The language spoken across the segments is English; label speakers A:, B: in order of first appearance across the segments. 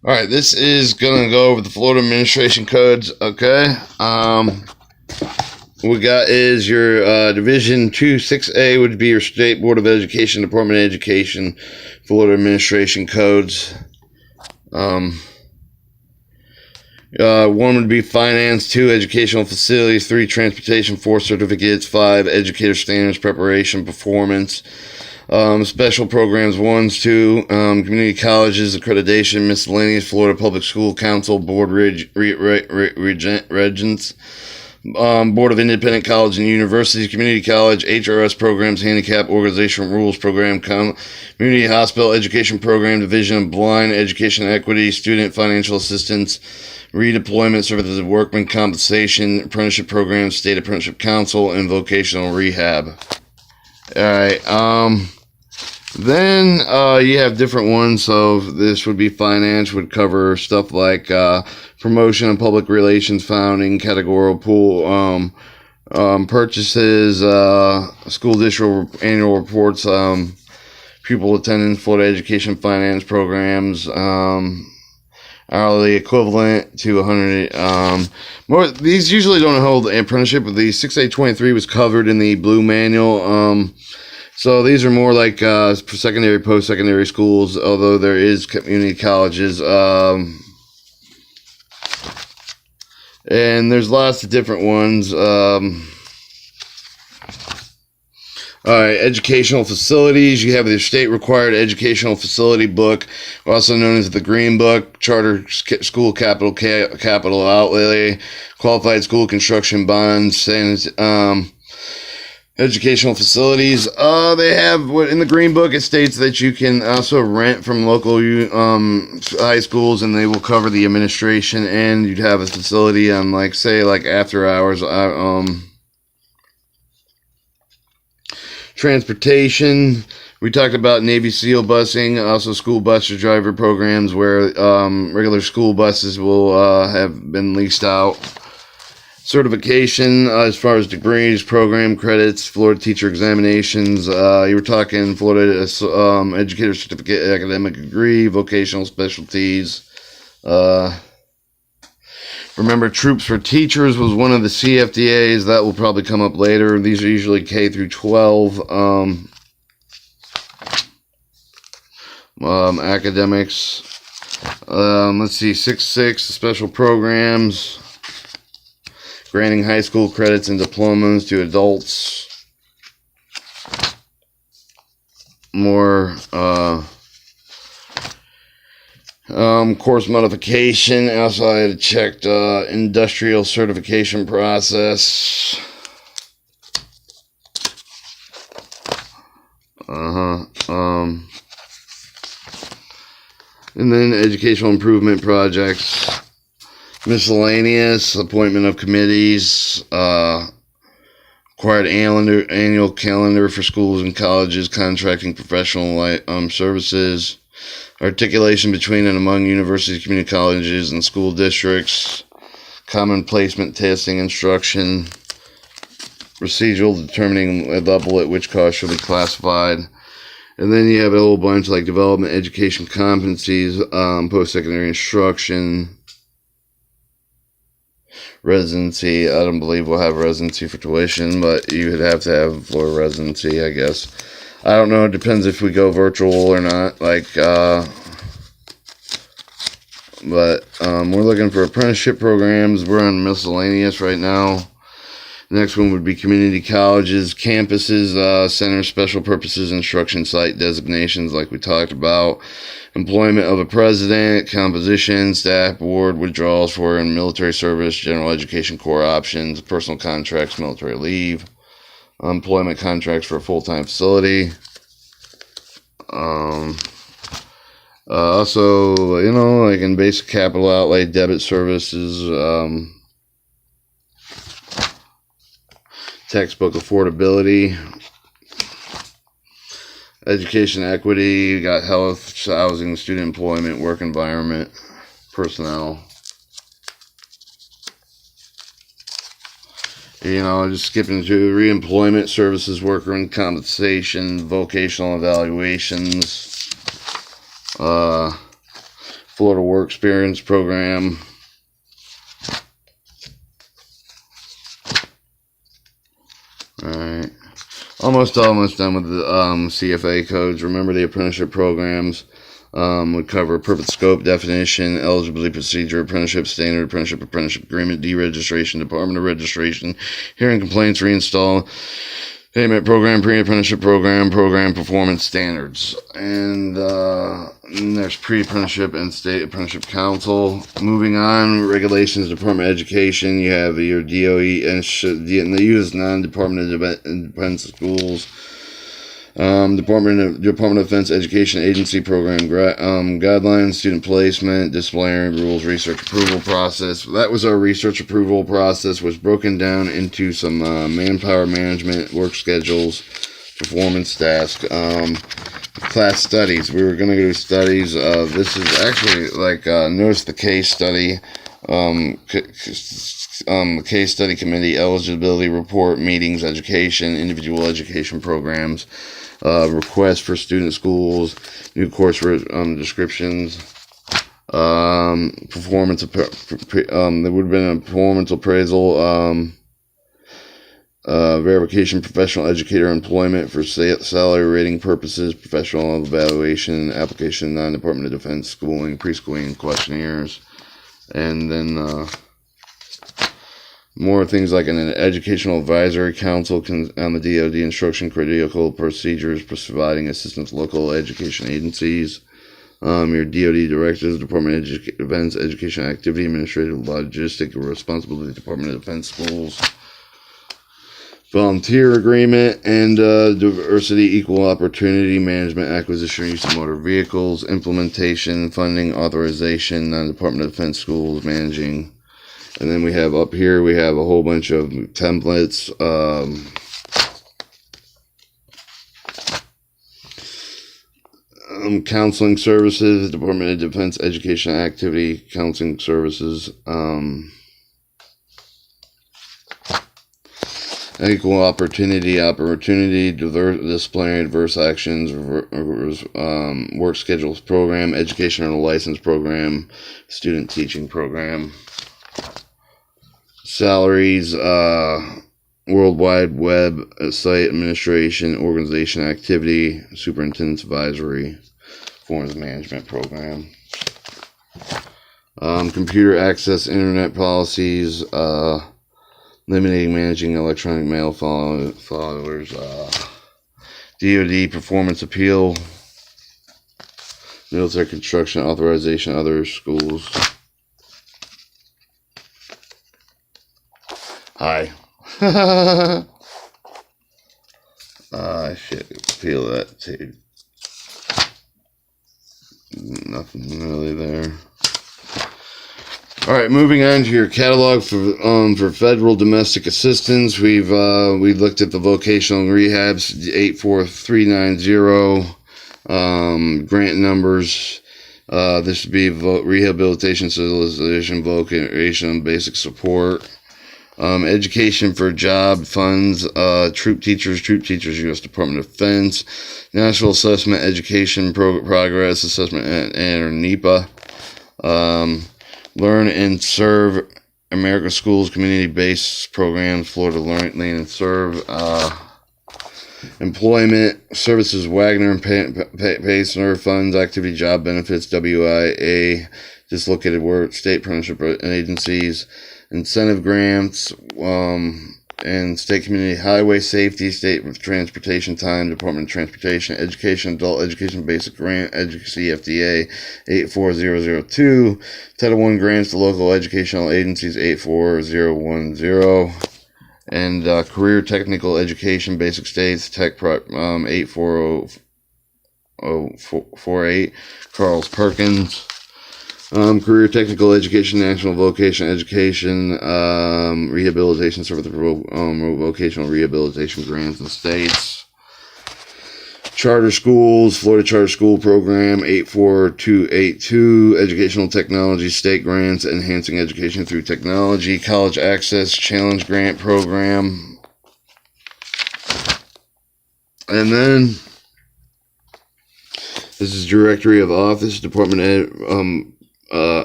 A: All right, this is gonna go over the Florida administration codes. Okay, what we got is your Division 2-6A would be your State Board of Education, Department of Education, Florida administration codes. One would be finance, 2 educational facilities, 3 transportation, 4 certificates, 5 educator standards, preparation, performance. Special programs 1, 2, community colleges, accreditation, miscellaneous, Florida Public School Council, Board Regents, Board of Independent College and Universities, Community College, HRS programs, Handicap Organization Rules Program, Community Hospital Education Program, Division of Blind Education Equity, Student Financial Assistance, Redeployment Services, Workman Compensation, Apprenticeship Programs, State Apprenticeship Council, and Vocational Rehab. Alright, then you have different ones. So this would be finance, would cover stuff like promotion and public relations, founding, categorical pool, purchases, school district annual reports, pupil attendance, Florida education finance programs, hourly equivalent to 100. More these usually don't hold the apprenticeship, but the 6A23 was covered in the blue manual. So these are more like for secondary, post-secondary schools, although there is community colleges. And there's lots of different ones. Alright, educational facilities. You have the state required educational facility book, also known as the Green Book, charter school capital outlay, qualified school construction bonds, and educational facilities. They have in the Green Book, it states that you can also rent from local high schools, and they will cover the administration, and you'd have a facility on like after hours. Transportation, we talked about Navy SEAL busing, also school bus or driver programs where regular school buses will have been leased out. Certification, as far as degrees, program credits, Florida teacher examinations, you were talking Florida educator certificate, academic degree, vocational specialties. Remember, Troops for Teachers was one of the CFDAs. That will probably come up later. These are usually K through 12 academics. Let's see, 6-6, special programs, granting high school credits and diplomas to adults. More course modification. Also, I had checked industrial certification process. And then educational improvement projects, miscellaneous, appointment of committees, required annual calendar for schools and colleges, contracting professional services, articulation between and among universities, community colleges, and school districts, common placement testing instruction, procedural determining a level at which cost should be classified. And then you have a whole bunch like development, education competencies, post-secondary instruction, residency. I don't believe we'll have residency for tuition, but you would have to have Florida residency, I guess. I don't know. It depends if we go virtual or not. But we're looking for apprenticeship programs. We're on miscellaneous right now. The next one would be community colleges, campuses, centers, special purposes, instruction site designations, like we talked about. Employment of a president, composition, staff, board, withdrawals for in military service, general education corps options, personal contracts, military leave. Employment contracts for a full-time facility. Also, like in basic capital outlay, debit services, textbook affordability, education equity, you got health, housing, student employment, work environment, personnel. Just skipping to reemployment, services worker and compensation, vocational evaluations, Florida Work Experience Program. Alright. Almost done with the CFA codes. Remember, the apprenticeship programs would cover purpose, scope, definition, eligibility procedure, apprenticeship standard, apprenticeship agreement, deregistration, Department of Registration, hearing complaints, reinstall, payment program, pre-apprenticeship program performance standards. And there's pre-apprenticeship and state apprenticeship council. Moving on, regulations, Department of Education. You have your DOE and they use non-Department of Defense schools. Department of Defense Education Agency Program guidelines, student placement, disciplinary rules, research approval process. That was our research approval process, was broken down into some manpower management, work schedules, performance tasks, class studies. We were going to do studies. This is actually like notice the case study. The case study committee, eligibility report, meetings, education, individual education programs, requests for student schools, new course descriptions, performance, there would have been a performance appraisal, verification, professional educator employment for salary rating purposes, professional evaluation, application, non-Department of Defense schooling, preschooling questionnaires, and then more things like an educational advisory council on the DoD instruction, critical procedures, providing assistance to local education agencies. Your DoD directors, Department of Defense Education Activity, Administrative Logistic Responsibility, Department of Defense Schools. Volunteer agreement and diversity, equal opportunity management, acquisition, use of motor vehicles, implementation, funding, authorization, non-Department of Defense schools, managing. And then we have up here, we have a whole bunch of templates. Counseling services, Department of Defense Education Activity, counseling services. Equal opportunity, disciplinary adverse actions, work schedules program, educational license program, student teaching program. Salaries, World Wide Web site administration, organization activity, superintendent's advisory, performance management program. Computer access, internet policies, limiting managing electronic mail followers, DoD performance appeal, military construction authorization, other schools. Hi. I should peel that too. Nothing really there. All right, moving on to your catalog for federal domestic assistance. We've looked at the vocational rehabs 84390 grant numbers. This would be rehabilitation, socialization, vocation, basic support. Education for job funds, troop teachers, U.S. Department of Defense, National Assessment Education Progress Assessment, and NEPA. Learn and Serve, America Schools, community-based programs, Florida Learn and Serve, employment services, Wagner and Pacer funds, activity job benefits, WIA, dislocated work, state apprenticeship agencies, incentive grants, and state community highway safety, state transportation time, Department of Transportation, education, adult education basic grant, CFDA 84002, Title I grants to local educational agencies 84010, and career technical education basic states, Tech Prep 84048, Carl's Perkins. Career technical education, national vocational education, rehabilitation service, vocational rehabilitation grants in states. Charter schools, Florida Charter School Program 84282, educational technology state grants, enhancing education through technology, college access challenge grant program. And then this is directory of office, Department of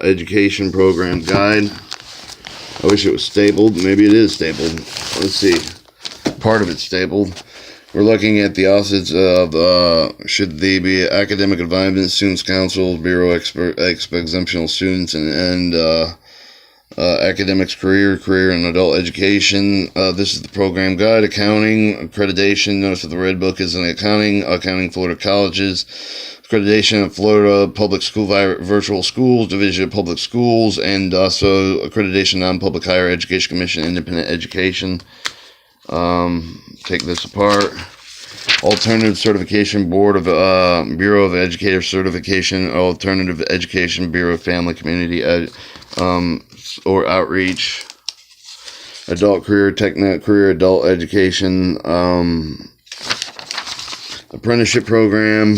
A: Education Program Guide. I wish it was stapled. Maybe it is stapled. Let's see. Part of it's stapled. We're looking at the offices of, should they be academic advisement, students council, bureau exemptional students, and academics, career and adult education. This is the program guide. Accounting, accreditation. Notice that the red book is in accounting Florida colleges. Accreditation of Florida Public School Virtual Schools, Division of Public Schools, and also accreditation Non-Public Higher Education Commission, Independent Education. Take this apart. Alternative Certification Board of Bureau of Educator Certification, Alternative Education Bureau of Family Community or Outreach, Adult Career Career Adult Education, Apprenticeship Program,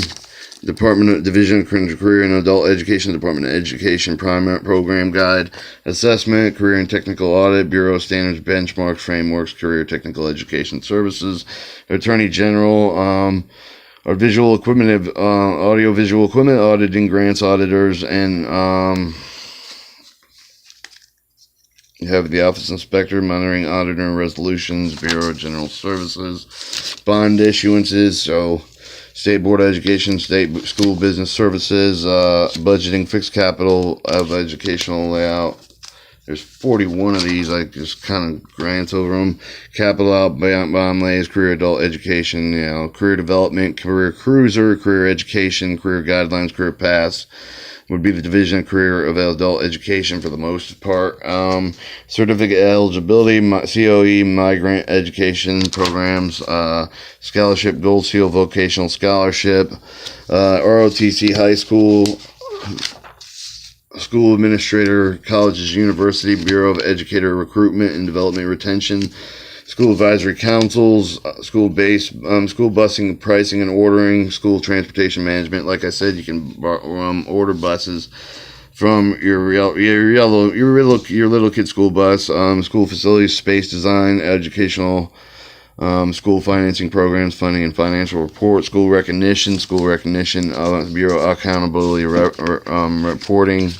A: Division of Career and Adult Education, Department of Education Program Guide, Assessment, Career and Technical Audit, Bureau of Standards, Benchmarks, Frameworks, Career Technical Education Services, Attorney General, our visual equipment, audio visual equipment, auditing grants, auditors, and you have the Office Inspector, Monitoring Auditor and Resolutions, Bureau of General Services, Bond Issuances, so State Board of Education, State School Business Services, Budgeting, Fixed Capital of Educational Layout. There's 41 of these. I just kind of glance over them. Capital Out, Bond Lays, Career Adult Education, Career Development, Career Cruiser, Career Education, Career Guidelines, Career Pass would be the Division of Career of Adult Education for the most part. Certificate eligibility, COE, migrant education programs, scholarship, Gold Seal Vocational Scholarship, ROTC High School, School Administrator, Colleges, University, Bureau of Educator Recruitment and Development Retention, School Advisory Councils, school busing, pricing and ordering, school transportation management. Like I said, you can order buses from your little kid school bus, school facilities, space design, educational, school financing programs, funding and financial report, school recognition, Bureau accountability reporting.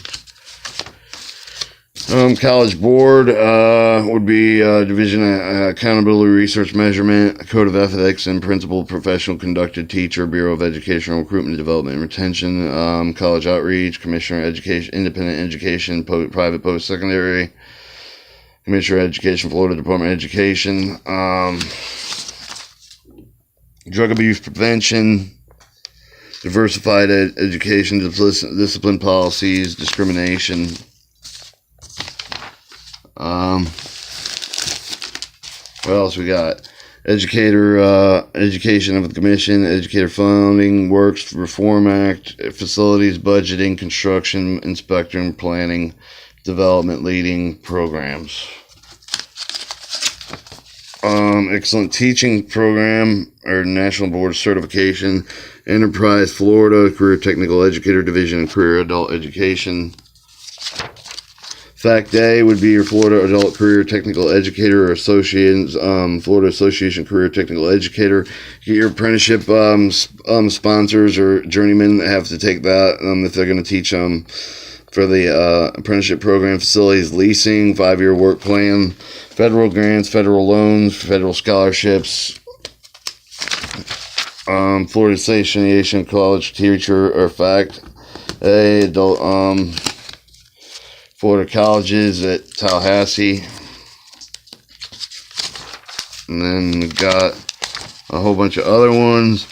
A: College Board would be Division of Accountability Research Measurement, Code of Ethics and Principal Professional Conducted Teacher, Bureau of Educational Recruitment, Development and Retention, College Outreach, Commissioner of Education, Independent Education, Private Post-Secondary, Commissioner of Education, Florida Department of Education, Drug Abuse Prevention, Diversified Education, Discipline Policies, Discrimination. What else we got? Education of the Commission, Educator Funding, Works Reform Act, Facilities, Budgeting, Construction, Inspecting, Planning, Development, Leading Programs. Excellent Teaching Program, or National Board of Certification, Enterprise Florida, Career Technical Educator Division, Career Adult Education. Fact A would be your Florida Adult Career Technical Educator or Associations, Florida Association Career Technical Educator. Get your apprenticeship sponsors or journeymen that have to take that if they're going to teach for the apprenticeship program. Facilities, leasing, 5-year work plan, federal grants, federal loans, federal scholarships. Florida Association College Teacher or Fact A, adult Florida colleges at Tallahassee. And then we got a whole bunch of other ones.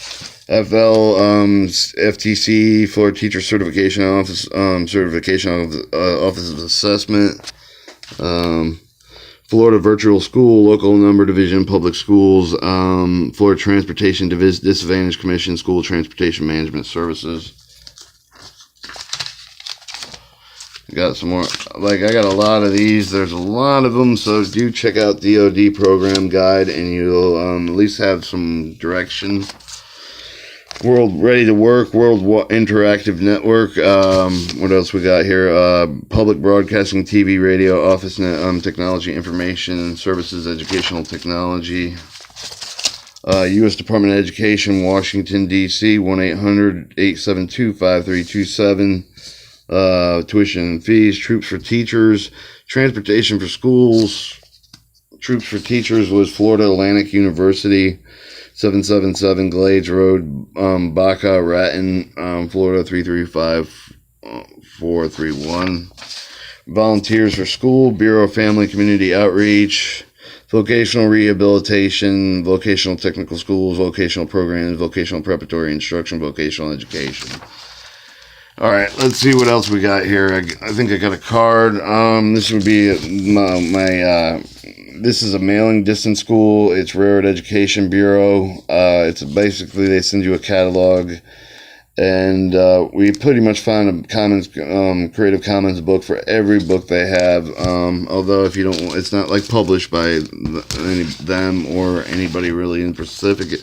A: FTC, Florida Teacher Certification Office, Certification of Office of Assessment. Florida Virtual School, Local Number Division, Public Schools. Florida Transportation Disadvantage Commission, School Transportation Management Services. Got some more, I got a lot of these. There's a lot of them, so do check out DoD Program Guide, and you'll at least have some direction. World Ready to Work, World Interactive Network. What else we got here? Public Broadcasting, TV, Radio, Office Net, Technology, Information Services, Educational Technology. U.S. Department of Education, Washington, D.C., 1-800-872-5327. tuition and fees, troops for teachers, transportation for schools. Troops for teachers was Florida Atlantic University, 777 Glades Road, Baca Raton, Florida 335431. Volunteers for school, Bureau of Family Community Outreach, vocational rehabilitation, vocational technical schools, vocational programs, vocational preparatory instruction, vocational education. All right, let's see what else we got here. I think I got a card. This would be this is a mailing distance school. It's Railroad Education Bureau. It's basically they send you a catalog, and we pretty much find a Creative Commons book for every book they have. Although if you don't, it's not like published by them or anybody really in specific.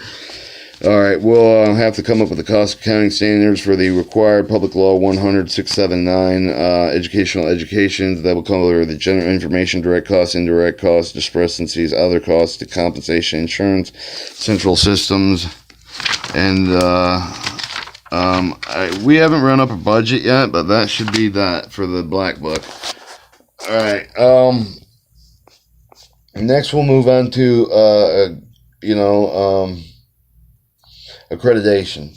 A: All right, we'll have to come up with the cost accounting standards for the required Public Law 100-679 educational educations that will cover the general information, direct costs, indirect costs, discrepancies, other costs, the compensation, insurance, central systems, and we haven't run up a budget yet, but that should be that for the Black Book. All right, next we'll move on to accreditation.